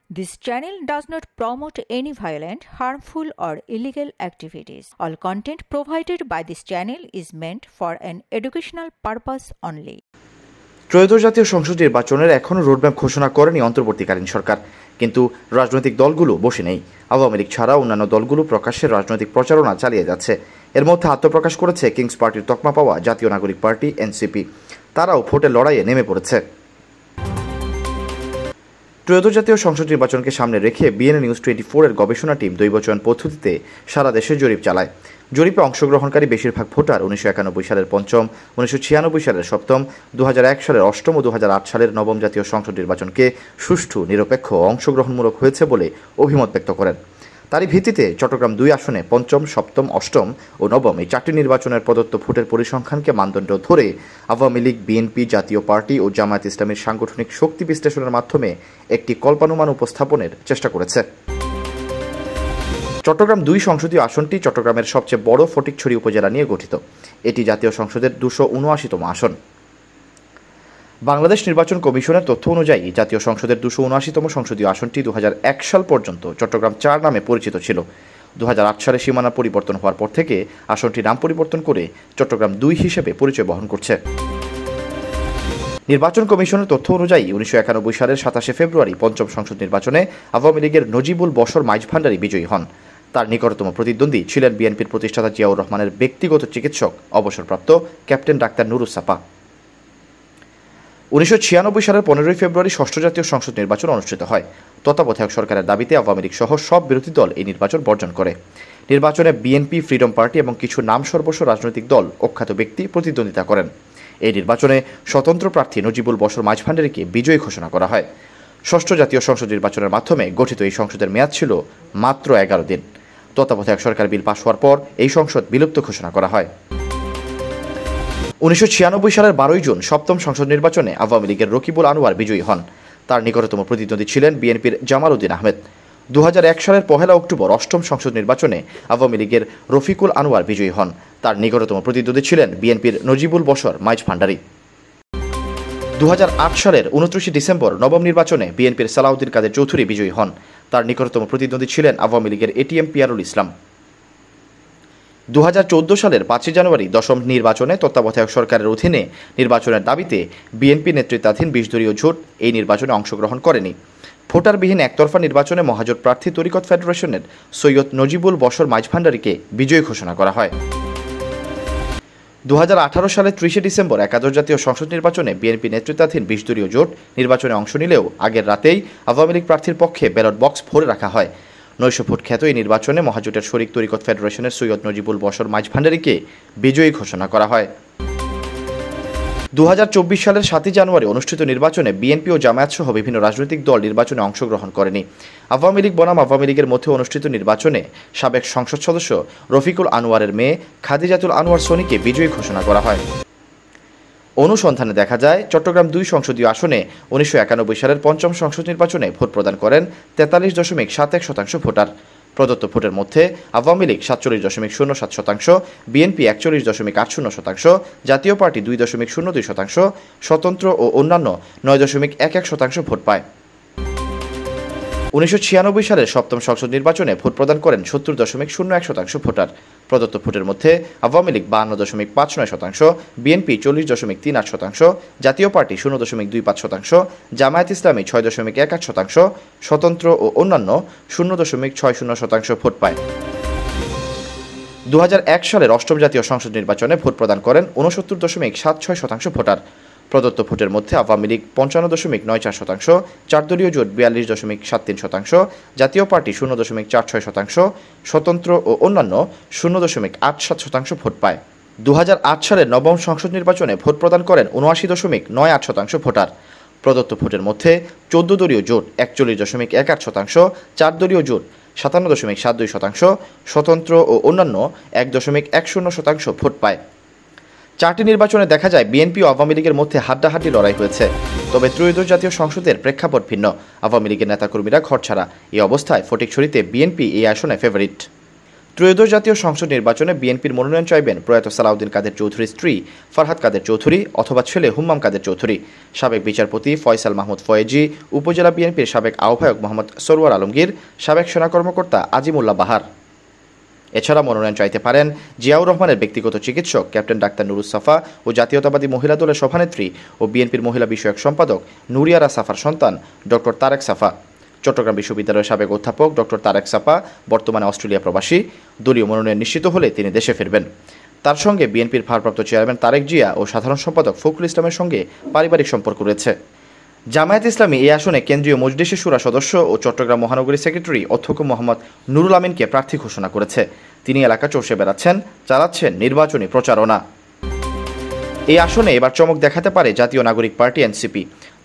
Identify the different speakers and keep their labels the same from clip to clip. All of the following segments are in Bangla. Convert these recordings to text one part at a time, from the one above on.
Speaker 1: This channel does not promote any violent, harmful, or illegal activities. All content provided by this channel is meant for an educational purpose only.
Speaker 2: ত্রয়োদশ জাতীয় সংসদ নির্বাচনের এখনও রোডম্যাপ ঘোষণা করেনি অন্তর্বর্তীকালীন সরকার, কিন্তু রাজনৈতিক দলগুলো বসে নেই। আওয়ামী লীগ ছাড়া অন্যান্য দলগুলো প্রকাশ্যে রাজনৈতিক প্রচারণা চালিয়ে যাচ্ছে। এর মধ্যে আত্মপ্রকাশ করেছে কিংস পার্টির তকমা পাওয়া জাতীয় নাগরিক পার্টি এনসিপি। তারাও ভোটের লড়াইয়ে নেমে পড়েছে। ত্রয়োদশ জাতীয় সংসদ নির্বাচনকে সামনে রেখে বিএনএ নিউজ 24 এর গবেষণা টিম দৈবচয়ন পদ্ধতিতে সারা দেশে জরিপ চালায়। জরিপে অংশগ্রহণকারী বেশিরভাগ ভোটার 1991 সালের পঞ্চম, 1996 সালের সপ্তম, 2001 সালের অষ্টম ও 2008 সালের নবম জাতীয় সংসদ নির্বাচনকে সুষ্ঠু, নিরপেক্ষ ও অংশগ্রহণমূলক হয়েছে বলে অভিমত ব্যক্ত করেন। তারই ভিত্তিতে চট্টগ্রাম 2 আসনে পঞ্চম, সপ্তম, অষ্টম ও নবম এই চারটি নির্বাচনের প্রদত্ত ভোটের পরিসংখ্যানকে মানদণ্ড ধরে আওয়ামী লীগ, বিএনপি, জাতীয় পার্টি ও জামায়াত ইসলামীর সাংগঠনিক শক্তি বিশ্লেষণের মাধ্যমে একটি কল্পানুমান উপস্থাপনের চেষ্টা করেছে। চট্টগ্রাম 2 সংসদীয় আসনটি চট্টগ্রামের সবচেয়ে বড় ফটিকছড়ি উপজেলা নিয়ে গঠিত। এটি জাতীয় সংসদের 279তম আসন। বাংলাদেশ নির্বাচন কমিশনের তথ্য অনুযায়ী জাতীয় সংসদের 279তম সংসদীয় আসনটি 2001 সাল পর্যন্ত চট্টগ্রাম 4 নামে পরিচিত ছিল। 2008 সালে সীমানা পরিবর্তন হওয়ার পর থেকে আসনটি নাম পরিবর্তন করে চট্টগ্রাম 2 হিসেবে পরিচয় বহন করছে। নির্বাচন কমিশনের তথ্য অনুযায়ী 1991 সালের 27 ফেব্রুয়ারি পঞ্চম সংসদ নির্বাচনে আওয়ামী লীগের নজিবুল বশর মাইজ ভান্ডারী বিজয়ী হন। তার নিকটতম প্রতিদ্বন্দ্বী ছিলেন বিএনপির প্রতিষ্ঠাতা জিয়াউর রহমানের ব্যক্তিগত চিকিৎসক, অবসরপ্রাপ্ত ক্যাপ্টেন ডাক্তার নুরুস সাপা। 1996 সালের 15 ফেব্রুয়ারি ষষ্ঠ জাতীয় সংসদ নির্বাচন অনুষ্ঠিত হয়। তত্ত্বাবধায়ক সরকারের দাবিতে আওয়ামী লীগ সহ সব বিরোধী দল এই নির্বাচন বর্জন করে। নির্বাচনে বিএনপি, ফ্রিডম পার্টি এবং কিছু নামসর্বস্ব রাজনৈতিক দল, অখ্যাত ব্যক্তি প্রতিদ্বন্দ্বিতা করেন। এই নির্বাচনে স্বতন্ত্র প্রার্থী নজিবুল বশর মাইজ ভান্ডারীকে বিজয়ী ঘোষণা করা হয়। ষষ্ঠ জাতীয় সংসদ নির্বাচনের মাধ্যমে গঠিত এই সংসদের মেয়াদ ছিল মাত্র 11 দিন। তত্ত্বাবধায়ক সরকার বিল পাশ হওয়ার পর এই সংসদ বিলুপ্ত ঘোষণা করা হয়। 1996 সালের 12 জুন সপ্তম সংসদ নির্বাচনে আওয়ামী লীগের রকিবুল আনোয়ার বিজয়ী হন। তার নিকটতম প্রতিদ্বন্দ্বী ছিলেন বিএনপির জামাল উদ্দিন আহমেদ। 2001 সালের 1 অক্টোবর অষ্টম সংসদ নির্বাচনে আওয়ামী লীগের রফিকুল আনোয়ার বিজয়ী হন। তার নিকটতম প্রতিদ্বন্দ্বী ছিলেন বিএনপির নজিবুল বশর মাইজ ভান্ডারী। 2008 সালের 29 ডিসেম্বর নবম নির্বাচনে বিএনপির সালাউদ্দিন কাদের চৌধুরী বিজয়ী হন। তার নিকটতম প্রতিদ্বন্দ্বী ছিলেন আওয়ামী লীগের এটিএম পিয়ারুল ইসলাম। 2014 সালের 5 জানুয়ারি দশম নির্বাচনে তত্ত্বাবধায়ক সরকারের অধীনে নির্বাচনের দাবিতে বিএনপি নেতৃত্বাধীন 20 দলীয় জোট এই নির্বাচনে অংশগ্রহণ করেনি। ভোটারবিহীন একতরফা নির্বাচনে মহাজোট প্রার্থী তরিকত ফেডারেশনের সৈয়দ নজিবুল বশর মাইজ ভান্ডারীকে বিজয়ী ঘোষণা করা হয়। 2018 সালের 30 ডিসেম্বর একাদশ জাতীয় সংসদ নির্বাচনে বিএনপি নেতৃত্বাধীন 20 দলীয় জোট নির্বাচনে অংশ নিলেও আগের রাতেই আওয়ামী লীগ প্রার্থীর পক্ষে ব্যালট বক্স ভরে রাখা হয়। 900 ভোট খ্যাত এই নির্বাচনে মহাজোটের শরিক তরিকত ফেডারেশনের সৈয়দ নজিবুল বশর মাইজ ভান্ডারীকে বিজয়ী ঘোষণা করা হয়। 2024 সালের 7 জানুয়ারি অনুষ্ঠিত নির্বাচনে বিএনপি ও জামায়াত সহ বিভিন্ন রাজনৈতিক দল নির্বাচনে অংশগ্রহণ করেনি। আওয়ামী লীগ বনাম আওয়ামী লীগের মধ্যে অনুষ্ঠিত নির্বাচনে সাবেক সংসদ সদস্য রফিকুল আনোয়ারের মেয়ে খাদিজাতুল আনোয়ার সোনিকে বিজয়ী ঘোষণা করা হয়। অনুসন্ধানে দেখা যায় চট্টগ্রাম 2 সংসদীয় আসনে 1991 সালের পঞ্চম সংসদ নির্বাচনে ভোট প্রদান করেন 43.71% ভোটার। প্রদত্ত ভোটের মধ্যে আওয়ামী লীগ 47.07%, বিএনপি 41.80%, জাতীয় পার্টি 2.02%, স্বতন্ত্র ও অন্যান্য 9.11% ভোট পায়। 1996 সালের সপ্তম সংসদ নির্বাচনে ভোট প্রদান করেন 70.01% ভোটার। প্রদত্ত ভোটের মধ্যে আওয়ামী লীগ 52.59%, বিএনপি 40.38%, জাতীয় পার্টি 0.25%, জামায়াত ইসলামী 6.18%, স্বতন্ত্র ও অন্যান্য 0.60% ভোট পায়। 2001 সালের অষ্টম জাতীয় সংসদ নির্বাচনে ভোট প্রদান করেন 69.76% ভোটার। প্রদত্ত ভোটের মধ্যে আওয়ামী লীগ 55.94%, 4 দলীয় জোট 42.73%, জাতীয় পার্টি 0.46%, স্বতন্ত্র ও অন্যান্য 0.87% ভোট পায়। 2008 সালের নবম সংসদ নির্বাচনে ভোট প্রদান করেন 79.98% ভোটার। প্রদত্ত ভোটের মধ্যে 14 দলীয় জোট 41.18%, 4 দলীয় জোট 57.72%, স্বতন্ত্র ও অন্যান্য 1.10% ভোট পায়। 4টি নির্বাচনে দেখা যায় বিএনপি ও আওয়ামী লীগের মধ্যে হাড্ডাহাড্ডি লড়াই হয়েছে। তবে ত্রয়োদশ জাতীয় সংসদের প্রেক্ষাপট ভিন্ন। আওয়ামী লীগের নেতাকর্মীরা ঘরছাড়া। এই অবস্থায় ফটিকছড়িতে বিএনপি এই আসনে ফেভারিট। ত্রয়োদশ জাতীয় সংসদ নির্বাচনে বিএনপির মনোনয়ন চাইবেন প্রয়াত সালাউদ্দিন কাদের চৌধুরীর স্ত্রী ফারহাদ কাদের চৌধুরী অথবা ছেলে হুম্মাম কাদের চৌধুরী, সাবেক বিচারপতি ফয়সাল মাহমুদ ফয়েজি, উপজেলা বিএনপির সাবেক আহ্বায়ক মোহাম্মদ সরওয়ার আলমগীর, সাবেক সেনা কর্মকর্তা আজিমুল্লাহ বাহার। এছাড়া মনোনয়ন চাইতে পারেন জিয়াউর রহমানের ব্যক্তিগত চিকিৎসক ক্যাপ্টেন ডাক্তার নুরুস সাফা ও জাতীয়তাবাদী মহিলা দলের সভানেত্রী ও বিএনপির মহিলা বিষয়ক সম্পাদক নুরিয়ারা সাফার সন্তান ডক্টর তারেক সাফা। চট্টগ্রাম বিশ্ববিদ্যালয়ের সাবেক অধ্যাপক ডক্টর তারেক সাফা বর্তমানে অস্ট্রেলিয়া প্রবাসী। দলীয় মনোনয়ন নিশ্চিত হলে তিনি দেশে ফিরবেন। তার সঙ্গে বিএনপির ভারপ্রাপ্ত চেয়ারম্যান তারেক জিয়া ও সাধারণ সম্পাদক ফখরুল ইসলামের সঙ্গে পারিবারিক সম্পর্ক রয়েছে। জামায়াত ইসলামী এই আসনে কেন্দ্রীয় মজলিসে শুরা সদস্য ও চট্টগ্রাম মহানগরী সেক্রেটারি অধ্যক্ষ মোহাম্মদ নুরুল আমিনকে প্রার্থী ঘোষণা করেছে। তিনি এলাকা চষে বেড়াচ্ছেন, চালাচ্ছেন নির্বাচনী প্রচারণা। এই আসনে এবার চমক দেখাতে পারে জাতীয় নাগরিক পার্টি এনসিপি।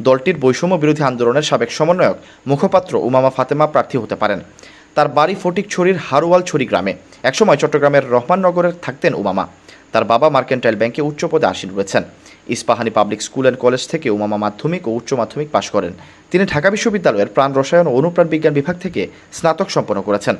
Speaker 2: দলটির বৈষম্য বিরোধী আন্দোলনের সাবেক সমন্বয়ক মুখপাত্র উমামা ফাতেমা প্রার্থী হতে পারেন। তার বাড়ি ফটিকছড়ির হারোয়ালছড়ি গ্রামে। একসময় চট্টগ্রামের রহমাননগরে থাকতেন উমামা। তার বাবা মার্কেন্টাইল ব্যাংকে উচ্চ পদে আসীন রয়েছেন। Ispahani public school and college থেকে উমামা মাধ্যমিক ও উচ্চ মাধ্যমিক পাশ করেন। তিনি ঢাকা বিশ্ববিদ্যালয়ের প্রাণ রসায়ন ও অনুপ্রাণ বিজ্ঞান বিভাগ থেকে স্নাতক সম্পন্ন করেছেন।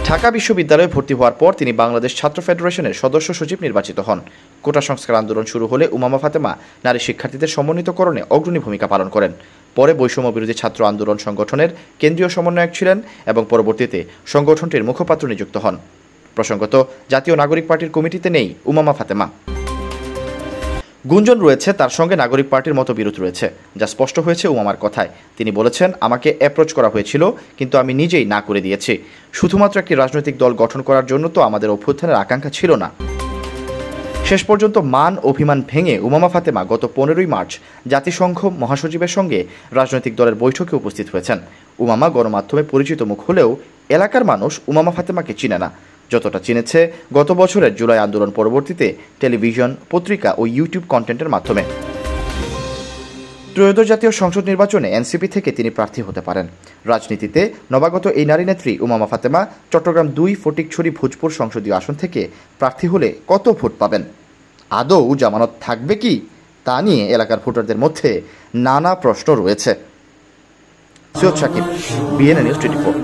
Speaker 2: ঢাকা বিশ্ববিদ্যালয়ে ভর্তি হওয়ার পর তিনি বাংলাদেশ ছাত্র ফেডারেশনের সদস্য সচিব নির্বাচিত হন। কোটা সংস্কার আন্দোলন শুরু হলে উমামা ফাতেমা নারী শিক্ষার্থীদের সমন্বিতকরণে অগ্রণী ভূমিকা পালন করেন। পরে বৈষম্য বিরোধী ছাত্র আন্দোলন সংগঠনের কেন্দ্রীয় সমন্বয়ক ছিলেন এবং পরবর্তীতে সংগঠনটির মুখপাত্র নিযুক্ত হন। প্রসঙ্গত, জাতীয় নাগরিক পার্টির কমিটিতে নেই উমামা ফাতেমা। গুঞ্জন রয়েছে তার সঙ্গে নাগরিক পার্টির মতো বিরোধ রয়েছে, যা স্পষ্ট হয়েছে উমামার কথায়। তিনি বলেছেন, আমাকে অ্যাপ্রোচ করা হয়েছিল, কিন্তু আমি নিজেই না করে দিয়েছি। শুধুমাত্র একটি রাজনৈতিক দল গঠন করার জন্য তো আমাদের অভ্যুত্থানের আকাঙ্ক্ষা ছিল না। শেষ পর্যন্ত মান অভিমান ভেঙে উমামা ফাতেমা গত 15ই মার্চ জাতিসংঘ মহাসচিবের সঙ্গে রাজনৈতিক দলের বৈঠকে উপস্থিত হয়েছেন। উমামা গণমাধ্যমে পরিচিত মুখ হলেও এলাকার মানুষ উমামা ফাতেমাকে চিনে না। যতটা চিনেছে গত বছরের জুলাই আন্দোলন পরবর্তীতে টেলিভিশন, পত্রিকা ও ইউটিউব কন্টেন্টের মাধ্যমে। ত্রয়োদশ জাতীয় সংসদ নির্বাচনে এনসিপি থেকে তিনি প্রার্থী হতে পারেন। রাজনীতিতে নবাগত এই নারী নেত্রী উমামা ফাতেমা চট্টগ্রাম 2 ফটিকছড়ি ভোজপুর সংসদীয় আসন থেকে প্রার্থী হলে কত ভোট পাবেন? আদৌ জামানত থাকবে কি? তা নিয়ে এলাকার ভোটারদের মধ্যে নানা প্রশ্ন রয়েছে। Syed Sakib, BNN news 24।